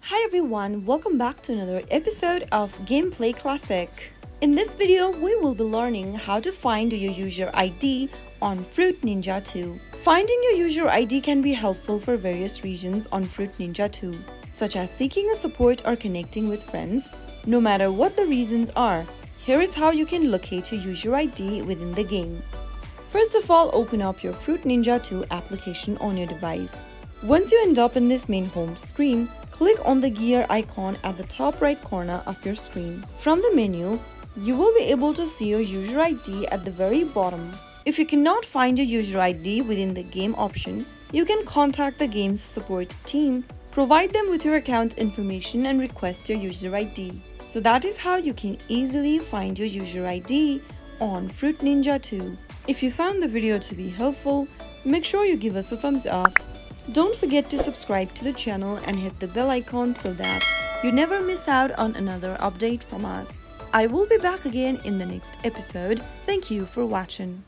Hi everyone, welcome back to another episode of Gameplay Classic. In this video, we will be learning how to find your user ID on Fruit Ninja 2. Finding your user ID can be helpful for various reasons on Fruit Ninja 2, such as seeking a support or connecting with friends. No matter what the reasons are, here is how you can locate your user ID within the game. First of all, open up your Fruit Ninja 2 application on your device. Once you end up in this main home screen, click on the gear icon at the top right corner of your screen. From the menu, you will be able to see your user ID at the very bottom. If you cannot find your user ID within the game option, you can contact the game's support team, provide them with your account information and request your user ID. So that is how you can easily find your user ID on Fruit Ninja 2. If you found the video to be helpful, make sure you give us a thumbs up. Don't forget to subscribe to the channel and hit the bell icon so that you never miss out on another update from us. I will be back again in the next episode. Thank you for watching.